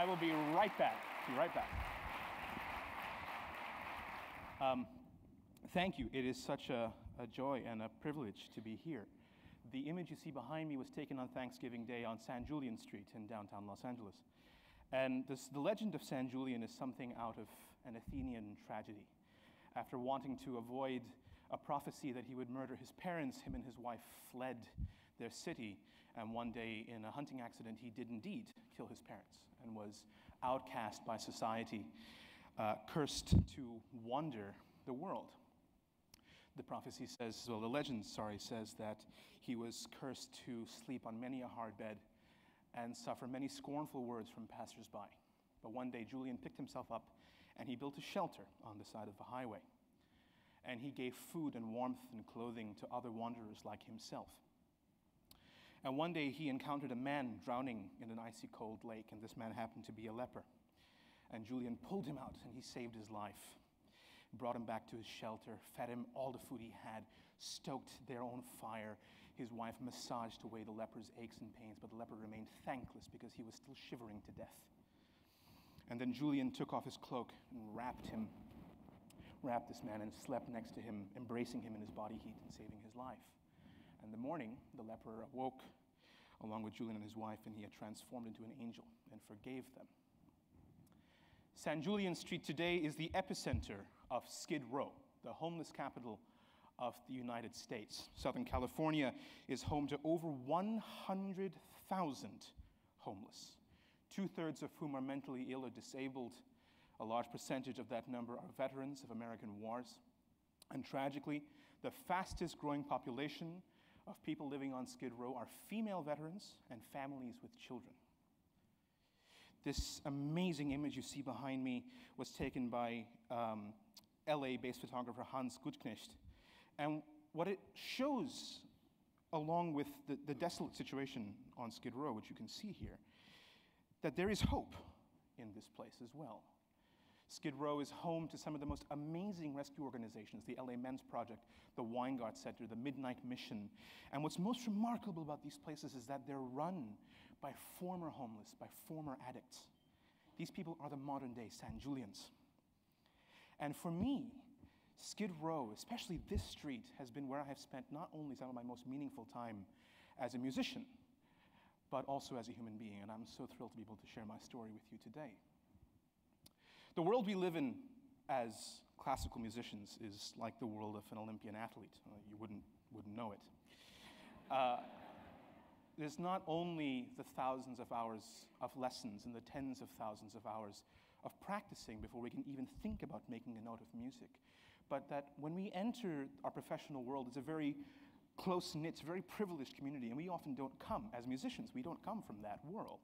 I will be right back. Be right back. Thank you. It is such a joy and a privilege to be here. The image you see behind me was taken on Thanksgiving Day on San Julian Street in downtown Los Angeles. And the legend of San Julian is something out of an Athenian tragedy. After wanting to avoid a prophecy that he would murder his parents, him and his wife fled their city. And one day, in a hunting accident, he did indeed kill his parents and was outcast by society, cursed to wander the world. The prophecy says, well, the legend, says that he was cursed to sleep on many a hard bed and suffer many scornful words from passers-by. But one day, Julian picked himself up and he built a shelter on the side of the highway. And he gave food and warmth and clothing to other wanderers like himself. And one day, he encountered a man drowning in an icy cold lake, and this man happened to be a leper. And Julian pulled him out and he saved his life. Brought him back to his shelter, fed him all the food he had, stoked their own fire. His wife massaged away the leper's aches and pains, but the leper remained thankless because he was still shivering to death. And then Julian took off his cloak and wrapped this man and slept next to him, embracing him in his body heat and saving his life. And in the morning, the leper awoke along with Julian and his wife, and he had transformed into an angel and forgave them. San Julian Street today is the epicenter of Skid Row, the homeless capital of the United States. Southern California is home to over 100,000 homeless, 2/3 of whom are mentally ill or disabled. A large percentage of that number are veterans of American wars. And tragically, the fastest growing population of people living on Skid Row are female veterans and families with children. This amazing image you see behind me was taken by LA-based photographer Hans Guttknecht. And what it shows, along with the desolate situation on Skid Row, which you can see here, that there is hope in this place as well. Skid Row is home to some of the most amazing rescue organizations, the LA Men's Project, the Weingart Center, the Midnight Mission. And what's most remarkable about these places is that they're run by former homeless, by former addicts. These people are the modern-day San Julians. And for me, Skid Row, especially this street, has been where I have spent not only some of my most meaningful time as a musician, but also as a human being. And I'm so thrilled to be able to share my story with you today. The world we live in as classical musicians is like the world of an Olympian athlete. You wouldn't know it. There's not only the thousands of hours of lessons and the tens of thousands of hours of practicing before we can even think about making a note of music, but that when we enter our professional world, it's a very close-knit, very privileged community, and we often don't come, as musicians, we don't come from that world.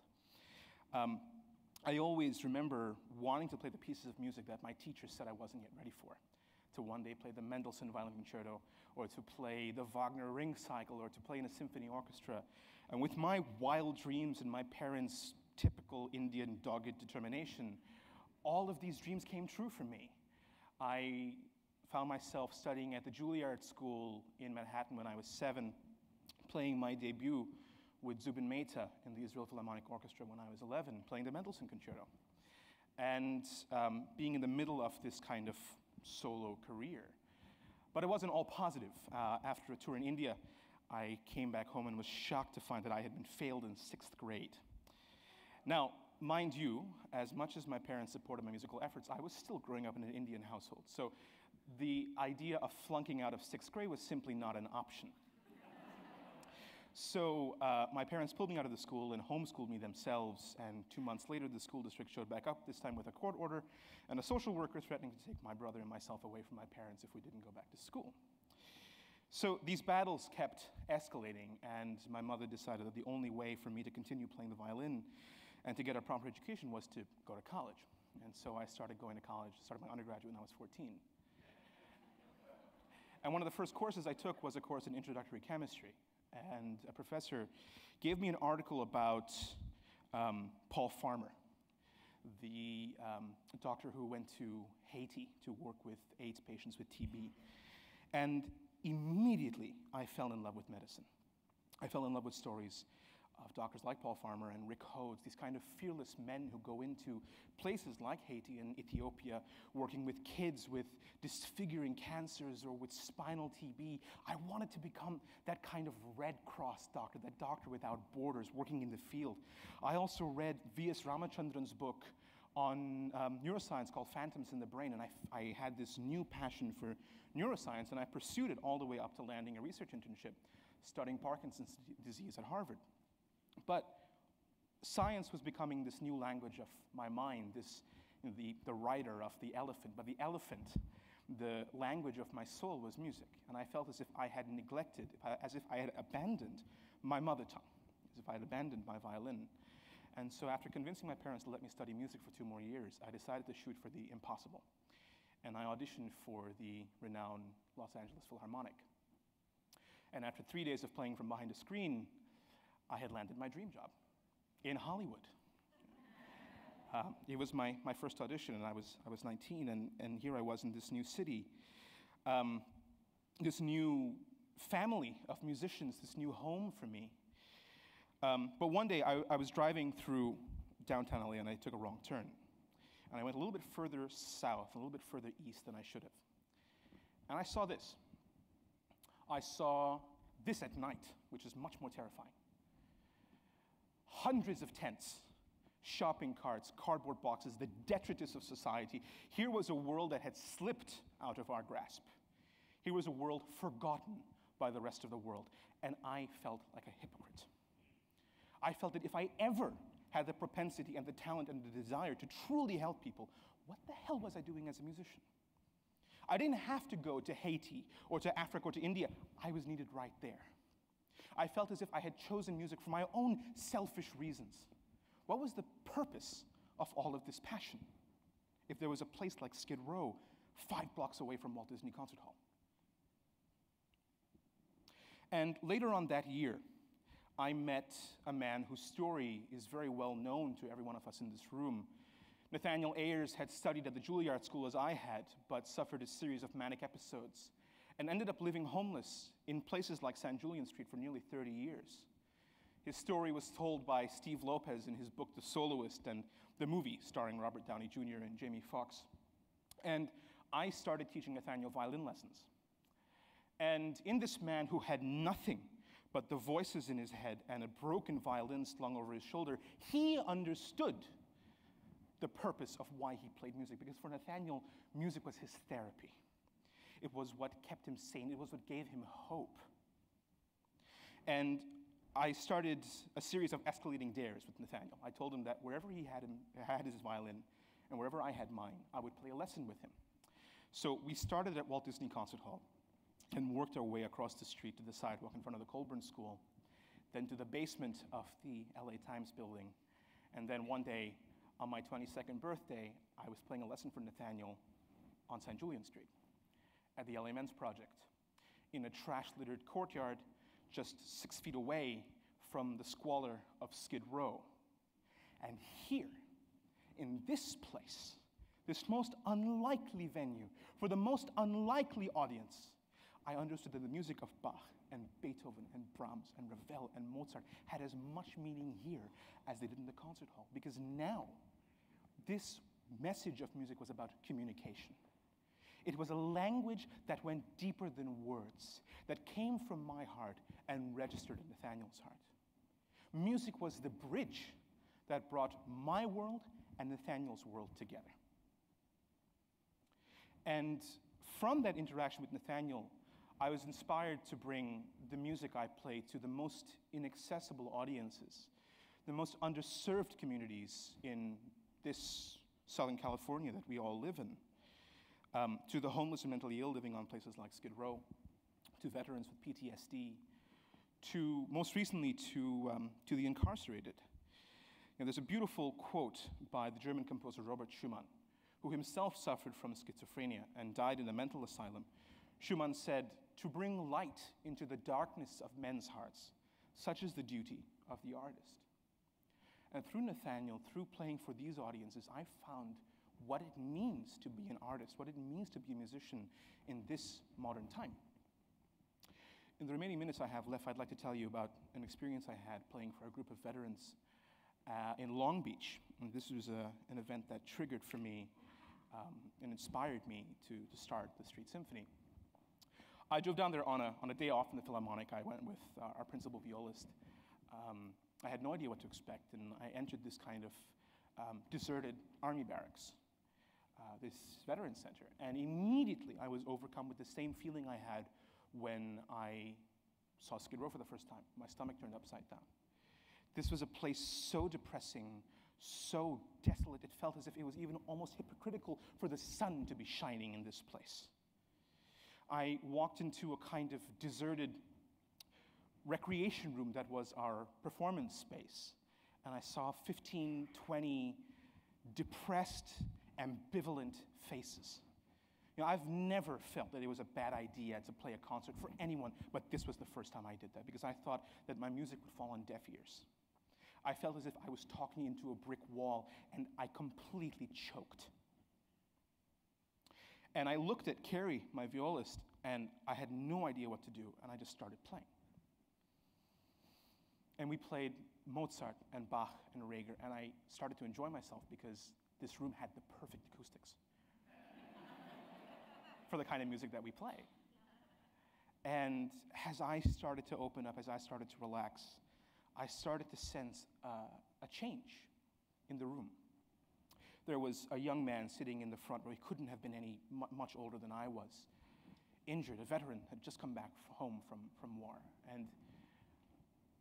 I always remember wanting to play the pieces of music that my teacher said I wasn't yet ready for. To one day play the Mendelssohn Violin Concerto, or to play the Wagner Ring Cycle, or to play in a symphony orchestra. And with my wild dreams and my parents' typical Indian dogged determination, all of these dreams came true for me. I found myself studying at the Juilliard School in Manhattan when I was 7, playing my debut with Zubin Mehta in the Israel Philharmonic Orchestra when I was 11, playing the Mendelssohn Concerto. And being in the middle of this kind of solo career. But it wasn't all positive. After a tour in India, I came back home and was shocked to find that I had been failed in 6th grade. Now, mind you, as much as my parents supported my musical efforts, I was still growing up in an Indian household. So the idea of flunking out of 6th grade was simply not an option. So my parents pulled me out of the school and homeschooled me themselves, and 2 months later, the school district showed back up, this time with a court order, and a social worker threatening to take my brother and myself away from my parents if we didn't go back to school. So these battles kept escalating, and my mother decided that the only way for me to continue playing the violin and to get a proper education was to go to college. And so I started going to college, started my undergraduate when I was 14. And one of the first courses I took was a course in introductory chemistry. And a professor gave me an article about Paul Farmer, the doctor who went to Haiti to work with AIDS patients with TB. And immediately, I fell in love with medicine. I fell in love with stories of doctors like Paul Farmer and Rick Hodes, these kind of fearless men who go into places like Haiti and Ethiopia, working with kids with disfiguring cancers or with spinal TB. I wanted to become that kind of Red Cross doctor, that doctor without borders, working in the field. I also read V.S. Ramachandran's book on neuroscience called Phantoms in the Brain, and I had this new passion for neuroscience, and I pursued it all the way up to landing a research internship, studying Parkinson's disease at Harvard. But science was becoming this new language of my mind, the rider of the elephant. But the elephant, the language of my soul, was music. And I felt as if I had neglected, as if I had abandoned my mother tongue, as if I had abandoned my violin. And so after convincing my parents to let me study music for 2 more years, I decided to shoot for the impossible. And I auditioned for the renowned Los Angeles Philharmonic. And after 3 days of playing from behind a screen, I had landed my dream job in Hollywood. It was my first audition, and I was 19, and here I was in this new city, this new family of musicians, this new home for me. But one day I was driving through downtown LA, and I took a wrong turn. And I went a little bit further south, a little bit further east than I should have. And I saw this. I saw this at night, which is much more terrifying. Hundreds of tents, shopping carts, cardboard boxes, the detritus of society. Here was a world that had slipped out of our grasp. Here was a world forgotten by the rest of the world, and I felt like a hypocrite. I felt that if I ever had the propensity and the talent and the desire to truly help people, what the hell was I doing as a musician? I didn't have to go to Haiti or to Africa or to India. I was needed right there. I felt as if I had chosen music for my own selfish reasons. What was the purpose of all of this passion if there was a place like Skid Row 5 blocks away from Walt Disney Concert Hall? And later on that year, I met a man whose story is very well known to every one of us in this room. Nathaniel Ayers had studied at the Juilliard School as I had, but suffered a series of manic episodes and ended up living homeless in places like San Julian Street for nearly 30 years. His story was told by Steve Lopez in his book, The Soloist, and the movie starring Robert Downey Jr. and Jamie Foxx. And I started teaching Nathaniel violin lessons. And in this man who had nothing but the voices in his head and a broken violin slung over his shoulder, he understood the purpose of why he played music. Because for Nathaniel, music was his therapy. It was what kept him sane. It was what gave him hope. And I started a series of escalating dares with Nathaniel. I told him that wherever he had his violin and wherever I had mine, I would play a lesson with him. So we started at Walt Disney Concert Hall and worked our way across the street to the sidewalk in front of the Colburn School, then to the basement of the LA Times building. And then one day, on my 22nd birthday, I was playing a lesson for Nathaniel on San Julian Street at the LA Men's Project, in a trash-littered courtyard just 6 feet away from the squalor of Skid Row. And here, in this place, this most unlikely venue, for the most unlikely audience, I understood that the music of Bach and Beethoven and Brahms and Ravel and Mozart had as much meaning here as they did in the concert hall. Because now, this message of music was about communication. It was a language that went deeper than words, that came from my heart and registered in Nathaniel's heart. Music was the bridge that brought my world and Nathaniel's world together. And from that interaction with Nathaniel, I was inspired to bring the music I play to the most inaccessible audiences, the most underserved communities in this Southern California that we all live in, to the homeless and mentally ill living on places like Skid Row, to veterans with PTSD, to, most recently, to the incarcerated. There's a beautiful quote by the German composer Robert Schumann, who himself suffered from schizophrenia and died in a mental asylum. Schumann said, "To bring light into the darkness of men's hearts, such is the duty of the artist." And through Nathaniel, through playing for these audiences, I found what it means to be an artist, what it means to be a musician in this modern time. In the remaining minutes I have left, I'd like to tell you about an experience I had playing for a group of veterans in Long Beach. And this was an event that triggered for me and inspired me to start the Street Symphony. I drove down there on a day off in the Philharmonic. I went with our principal violist. I had no idea what to expect, and I entered this kind of deserted army barracks, this veterans center. And immediately I was overcome with the same feeling I had when I saw Skid Row for the first time. My stomach turned upside down. This was a place so depressing, so desolate, it felt as if it was even almost hypocritical for the sun to be shining in this place. I walked into a kind of deserted recreation room that was our performance space, and I saw 15, 20 depressed, ambivalent faces. You know, I've never felt that it was a bad idea to play a concert for anyone, but this was the first time I did that because I thought that my music would fall on deaf ears. I felt as if I was talking into a brick wall, and I completely choked. And I looked at Carrie, my violist, and I had no idea what to do, and I just started playing. And we played Mozart and Bach and Reger, and I started to enjoy myself because this room had the perfect acoustics for the kind of music that we play. And as I started to open up, as I started to relax, I started to sense a change in the room. There was a young man sitting in the front row. He couldn't have been much older than I was. Injured, a veteran, had just come back home from war. And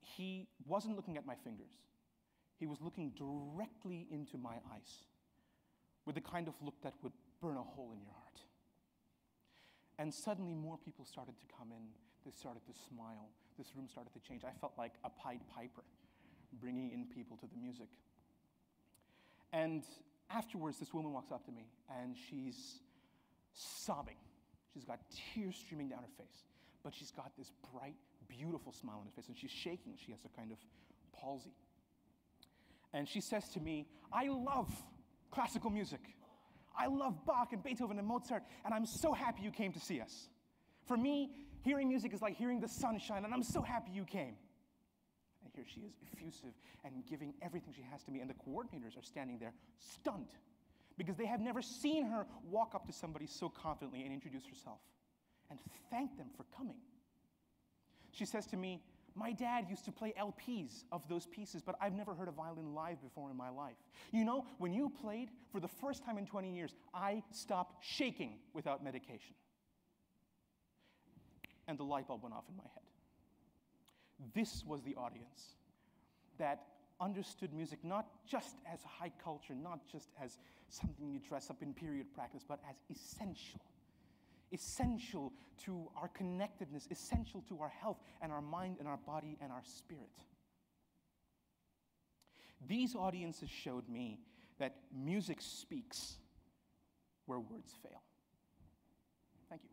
he wasn't looking at my fingers. He was looking directly into my eyes with the kind of look that would burn a hole in your heart. And suddenly more people started to come in. They started to smile. This room started to change. I felt like a Pied Piper bringing in people to the music. And afterwards, this woman walks up to me, and she's sobbing. She's got tears streaming down her face, but she's got this bright, beautiful smile on her face, and she's shaking. She has a kind of palsy. And she says to me, "I love classical music. I love Bach and Beethoven and Mozart, and I'm so happy you came to see us. For me, hearing music is like hearing the sun shine, and I'm so happy you came." And here she is, effusive and giving everything she has to me, and the coordinators are standing there stunned because they have never seen her walk up to somebody so confidently and introduce herself and thank them for coming. She says to me, "My dad used to play LPs of those pieces, but I've never heard a violin live before in my life. You know, when you played for the first time in 20 years, I stopped shaking without medication." And the light bulb went off in my head. This was the audience that understood music not just as high culture, not just as something you dress up in period practice, but as essential. Essential to our connectedness, essential to our health and our mind and our body and our spirit. These audiences showed me that music speaks where words fail. Thank you.